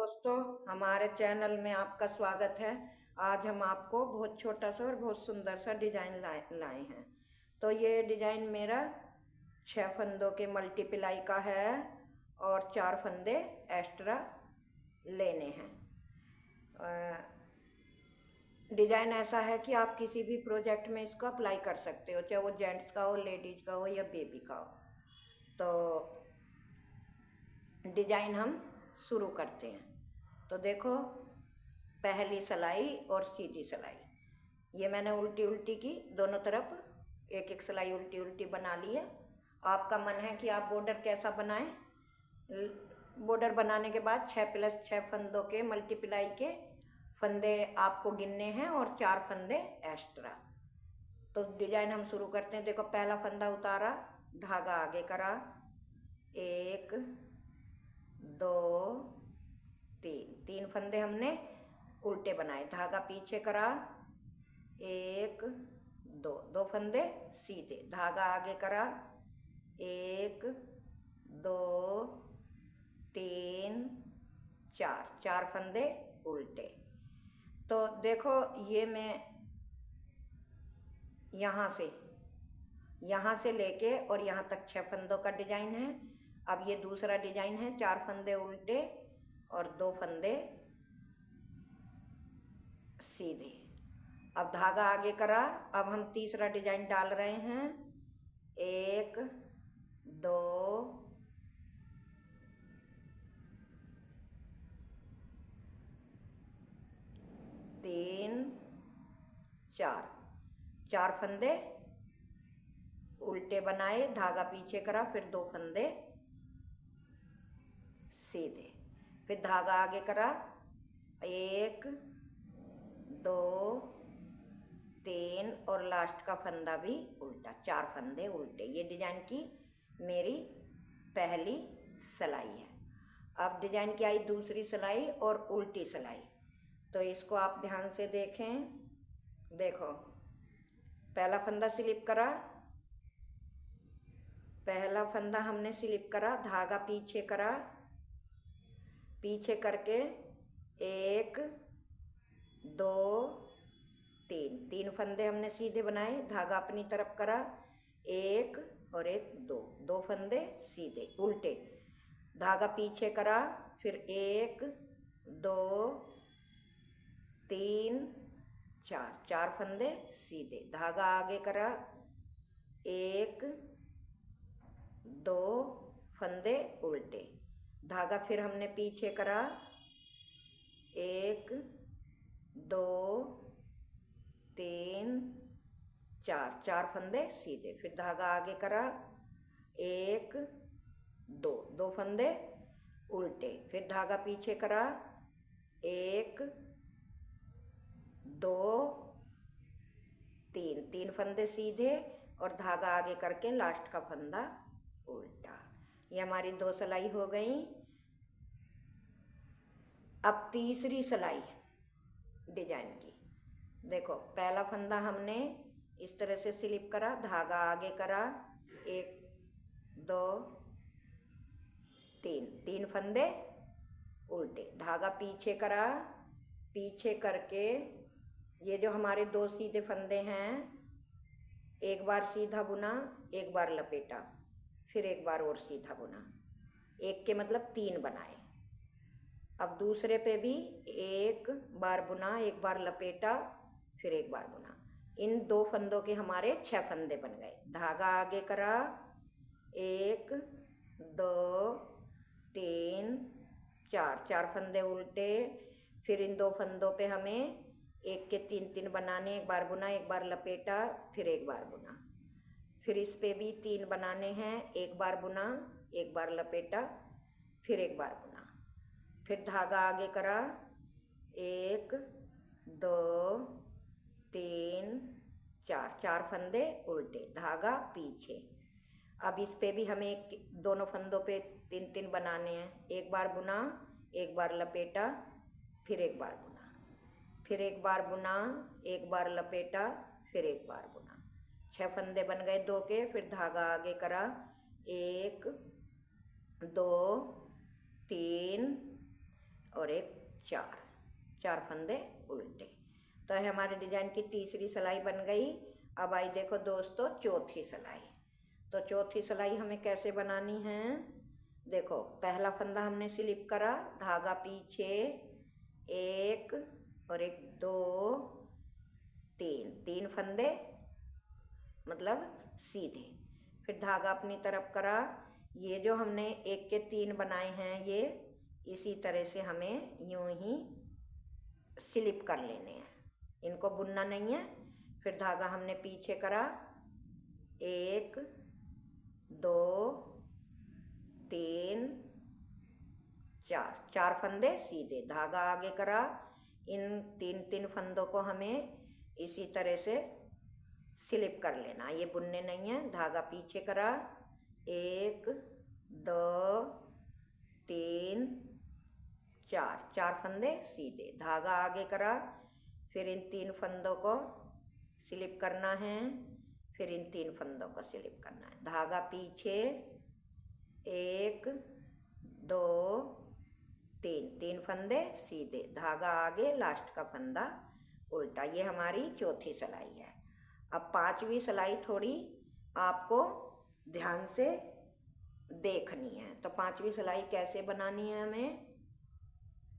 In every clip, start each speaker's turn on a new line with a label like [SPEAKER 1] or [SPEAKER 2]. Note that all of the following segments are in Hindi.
[SPEAKER 1] दोस्तों, हमारे चैनल में आपका स्वागत है। आज हम आपको बहुत छोटा सा और बहुत सुंदर सा डिजाइन लाए हैं। तो ये डिजाइन मेरा 6 फंदों के मल्टीप्लाई का है और 4 फंदे एक्स्ट्रा लेने हैं। डिजाइन ऐसा है कि आप किसी भी प्रोजेक्ट में इसको अप्लाई कर सकते हो, चाहे वो जेंट्स का हो, लेडीज का हो या बेबी का हो। तो डिजाइन हम शुरू करते हैं। तो देखो, पहली सिलाई और सीधी सिलाई ये मैंने उल्टी उल्टी की, दोनों तरफ एक एक सिलाई उल्टी उल्टी बना ली है। आपका मन है कि आप बॉर्डर कैसा बनाएं। बॉर्डर बनाने के बाद 6+6 फंदों के मल्टीप्लाई के फंदे आपको गिनने हैं और 4 फंदे एक्स्ट्रा। तो डिजाइन हम शुरू करते हैं। देखो, पहला फंदा उतारा, धागा आगे करा, 1 2 3 फंदे हमने उल्टे बनाए, धागा पीछे करा, 1 2 फंदे सीधे, धागा आगे करा, 1 2 3 4 फंदे उल्टे। तो देखो, ये मैं यहाँ से लेके और यहाँ तक 6 फंदों का डिजाइन है। अब ये दूसरा डिजाइन है, 4 फंदे उल्टे और 2 फंदे सीधे। अब धागा आगे करा, अब हम तीसरा डिजाइन डाल रहे हैं, 1 2 3 4 फंदे उल्टे बनाए, धागा पीछे करा, फिर 2 फंदे सीधे, फिर धागा आगे करा, 1 2 3 और लास्ट का फंदा भी उल्टा, 4 फंदे उल्टे। ये डिजाइन की मेरी पहली सिलाई है। अब डिजाइन की आई दूसरी सिलाई और उल्टी सिलाई। तो इसको आप ध्यान से देखें। देखो, पहला फंदा स्लिप करा, पहला फंदा हमने स्लिप करा, धागा पीछे करा, पीछे करके 1 2 3 फंदे हमने सीधे बनाए, धागा अपनी तरफ करा, 1 और 1 2 फंदे सीधे उल्टे, धागा पीछे करा, फिर 1 2 3 4 फंदे सीधे, धागा आगे करा, 1 2 फंदे उल्टे, धागा फिर हमने पीछे करा, 1 2 3 4 फंदे सीधे, फिर धागा आगे करा, 1 2 फंदे उल्टे, फिर धागा पीछे करा, 1 2 3 फंदे सीधे और धागा आगे करके लास्ट का फंदा उल्टा। ये हमारी 2 सिलाई हो गई। अब तीसरी सिलाई डिजाइन की। देखो, पहला फंदा हमने इस तरह से स्लिप करा, धागा आगे करा, 1 2 3 फंदे उल्टे, धागा पीछे करा, पीछे करके ये जो हमारे 2 सीधे फंदे हैं, एक बार सीधा बुना, एक बार लपेटा, फिर एक बार और सीधा बुना, एक के मतलब 3 बनाए। अब दूसरे पे भी एक बार बुना, एक बार लपेटा, फिर एक बार बुना। इन 2 फंदों के हमारे 6 फंदे बन गए। धागा आगे करा, 1 2 3 4 फंदे उल्टे, फिर इन 2 फंदों पे हमें एक के 3 बनाने, एक बार बुना, एक बार लपेटा, फिर एक बार बुना, फिर इस पे भी 3 बनाने हैं, एक बार बुना, एक बार लपेटा, फिर एक बार बुना, फिर धागा आगे करा, 1 2 3 4 फंदे उल्टे, धागा पीछे। अब इस पे भी हमें दोनों फंदों पे 3 बनाने हैं, एक बार बुना, एक बार लपेटा, फिर एक बार बुना, फिर एक बार बुना, एक बार लपेटा, फिर एक बार बुना। 6 फंदे बन गए 2 के, फिर धागा आगे करा, 1 2 3 और एक चार, चार फंदे उल्टे। तो है हमारे डिजाइन की तीसरी सिलाई बन गई। अब आई देखो दोस्तों चौथी सिलाई। तो चौथी सिलाई हमें कैसे बनानी है, देखो पहला फंदा हमने स्लिप करा, धागा पीछे, एक और एक, दो, तीन, तीन फंदे मतलब सीधे। फिर धागा अपनी तरफ करा, ये जो हमने एक के तीन बनाए हैं ये इसी तरह से हमें यूं ही स्लिप कर लेने हैं, इनको बुनना नहीं है। फिर धागा हमने पीछे करा, एक, दो, तीन, चार, चार फंदे सीधे, धागा आगे करा। इन तीन तीन फंदों को हमें इसी तरह से स्लिप कर लेना, ये बुनने नहीं है। धागा पीछे करा, एक, दो, तीन, चार, चार फंदे सीधे, धागा आगे करा। फिर इन तीन फंदों को स्लिप करना है, फिर इन तीन फंदों को स्लिप करना है। धागा पीछे, एक, दो, तीन, तीन फंदे सीधे, धागा आगे, लास्ट का फंदा उल्टा। ये हमारी चौथी सिलाई है। अब पांचवी सिलाई थोड़ी आपको ध्यान से देखनी है। तो पांचवी सिलाई कैसे बनानी है हमें,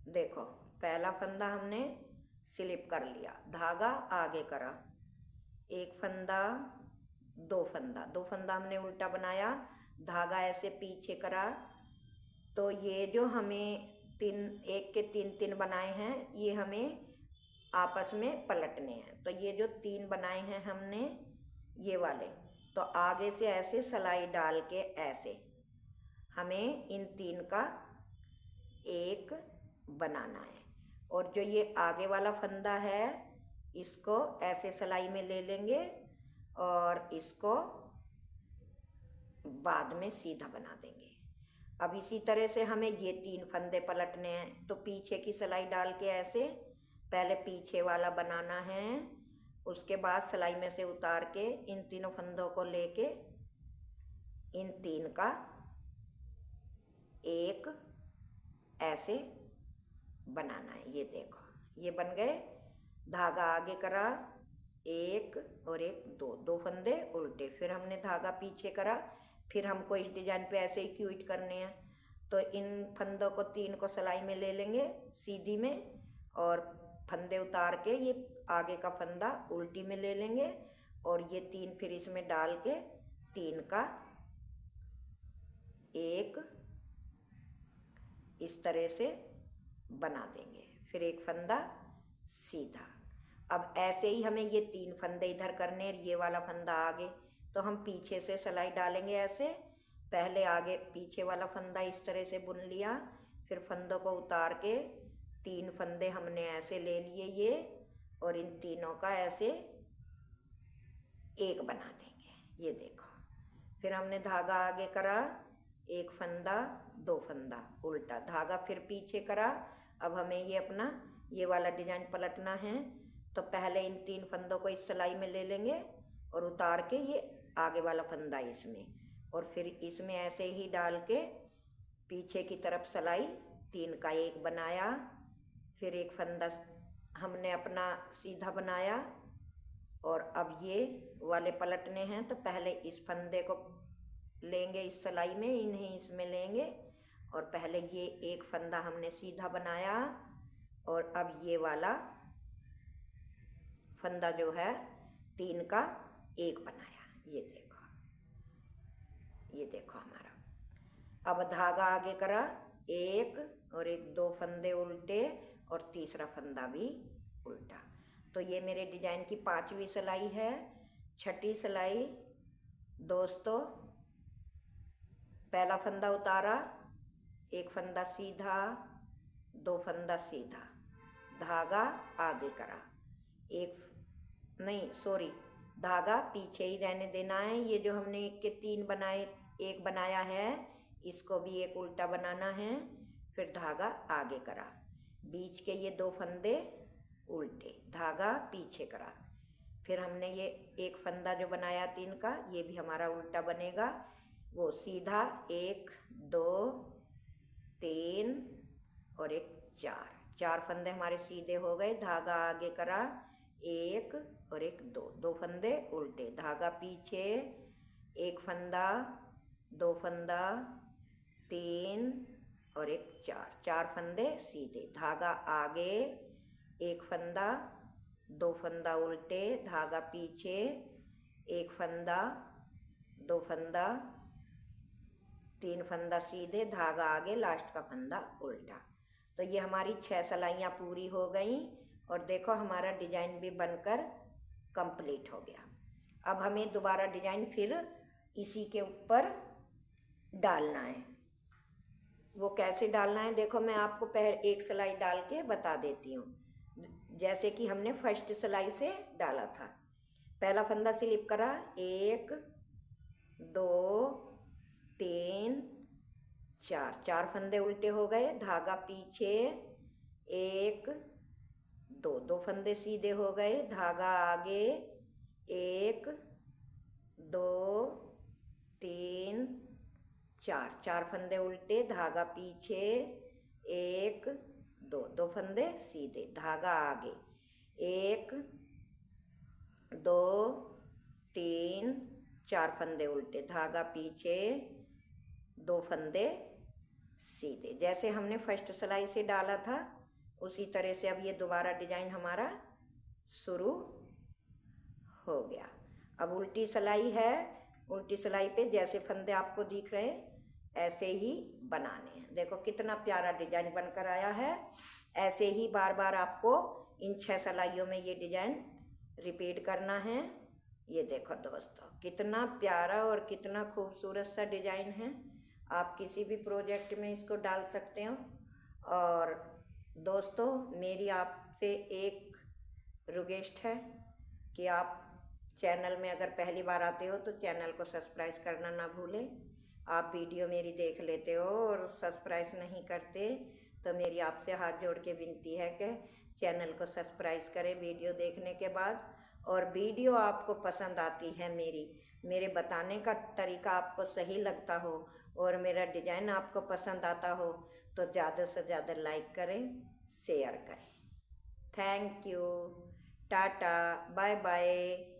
[SPEAKER 1] देखो पहला फंदा हमने स्लिप कर लिया, धागा आगे करा, एक फंदा, दो फंदा, दो फंदा हमने उल्टा बनाया, धागा ऐसे पीछे करा। तो ये जो हमें तीन, एक के तीन तीन बनाए हैं ये हमें आपस में पलटने हैं। तो ये जो तीन बनाए हैं हमने ये वाले, तो आगे से ऐसे सिलाई डाल के ऐसे हमें इन तीन का एक बनाना है। और जो ये आगे वाला फंदा है इसको ऐसे सिलाई में ले लेंगे और इसको बाद में सीधा बना देंगे। अब इसी तरह से हमें ये तीन फंदे पलटने हैं। तो पीछे की सिलाई डाल के ऐसे पहले पीछे वाला बनाना है, उसके बाद सिलाई में से उतार के इन तीनों फंदों को लेके इन तीन का एक ऐसे बनाना है। ये देखो ये बन गए, धागा आगे करा, एक और एक, दो, दो फंदे उल्टे। फिर हमने धागा पीछे करा, फिर हमको इस डिजाइन पे ऐसे ही क्यूट करने हैं। तो इन फंदों को तीन को सिलाई में ले लेंगे सीधी में, और फंदे उतार के ये आगे का फंदा उल्टी में ले लेंगे और ये तीन फिर इसमें डाल के तीन का एक इस तरह से बना देंगे। फिर एक फंदा सीधा। अब ऐसे ही हमें ये तीन फंदे इधर करने, ये वाला फंदा आगे। तो हम पीछे से सिलाई डालेंगे ऐसे, पहले आगे पीछे वाला फंदा इस तरह से बुन लिया, फिर फंदों को उतार के तीन फंदे हमने ऐसे ले लिए ये, और इन तीनों का ऐसे एक बना देंगे। ये देखो फिर हमने धागा आगे करा, एक फंदा, दो फंदा उल्टा, धागा फिर पीछे करा। अब हमें ये अपना ये वाला डिजाइन पलटना है। तो पहले इन तीन फंदों को इस सिलाई में ले लेंगे और उतार के ये आगे वाला फंदा इसमें, और फिर इसमें ऐसे ही डाल के पीछे की तरफ सिलाई तीन का एक बनाया। फिर एक फंदा हमने अपना सीधा बनाया, और अब ये वाले पलटने हैं। तो पहले इस फंदे को लेंगे इस सिलाई में, इन्हें इसमें लेंगे, और पहले ये एक फंदा हमने सीधा बनाया, और अब ये वाला फंदा जो है तीन का एक बनाया। ये देखो हमारा। अब धागा आगे करा, एक और एक, दो फंदे उल्टे और तीसरा फंदा भी उल्टा। तो ये मेरे डिजाइन की पांचवी सिलाई है। छठी सिलाई दोस्तों, पहला फंदा उतारा, एक फंदा सीधा, दो फंदा सीधा, धागा आगे करा, धागा पीछे ही रहने देना है। ये जो हमने एक के तीन बनाए, एक बनाया है, इसको भी एक उल्टा बनाना है। फिर धागा आगे करा, बीच के ये दो फंदे उल्टे, धागा पीछे करा। फिर हमने ये एक फंदा जो बनाया तीन का, ये भी हमारा उल्टा बनेगा। वो सीधा, एक, दो, तीन, और एक 4, 4 फंदे हमारे सीधे हो गए। धागा आगे करा, 1 और एक 2, 2 फंदे उल्टे, धागा पीछे, 1 फंदा, 2 फंदा, 3 और एक 4, 4 फंदे सीधे, धागा आगे, 1 फंदा, 2 फंदा उल्टे, धागा पीछे, 1 फंदा, 2 फंदा, 3 फंदा सीधे, धागा आगे, लास्ट का फंदा उल्टा। तो ये हमारी 6 सिलाइयाँ पूरी हो गई और देखो हमारा डिजाइन भी बनकर कंप्लीट हो गया। अब हमें दोबारा डिजाइन फिर इसी के ऊपर डालना है। वो कैसे डालना है देखो, मैं आपको पहले एक सिलाई डाल के बता देती हूँ, जैसे कि हमने फर्स्ट सिलाई से डाला था। पहला फंदा स्लिप करा, 1 2 3 4, 4 फंदे उल्टे हो गए, धागा पीछे, 1 2, 2 फंदे सीधे हो गए, धागा आगे, 1 2 3 4, 4 फंदे उल्टे, धागा पीछे, 1 2, 2 फंदे सीधे, धागा आगे, 1 2 3 4 फंदे उल्टे, धागा पीछे, 2 फंदे सीधे। जैसे हमने फर्स्ट सिलाई से डाला था उसी तरह से अब ये दोबारा डिजाइन हमारा शुरू हो गया। अब उल्टी सिलाई है, उल्टी सिलाई पे जैसे फंदे आपको दिख रहे ऐसे ही बनाने हैं। देखो कितना प्यारा डिजाइन बनकर आया है। ऐसे ही बार बार आपको इन 6 सिलाइयों में ये डिजाइन रिपीट करना है। ये देखो दोस्तों कितना प्यारा और कितना खूबसूरत सा डिजाइन है। आप किसी भी प्रोजेक्ट में इसको डाल सकते हो। और दोस्तों मेरी आपसे एक रिक्वेस्ट है कि आप चैनल में अगर पहली बार आते हो तो चैनल को सब्सक्राइब करना ना भूलें। आप वीडियो मेरी देख लेते हो और सब्सक्राइब नहीं करते तो मेरी आपसे हाथ जोड़ के विनती है कि चैनल को सब्सक्राइब करें वीडियो देखने के बाद। और वीडियो आपको पसंद आती है, मेरे बताने का तरीका आपको सही लगता हो और मेरा डिज़ाइन आपको पसंद आता हो तो ज़्यादा से ज़्यादा लाइक करें, शेयर करें। Thank you, tata, bye bye.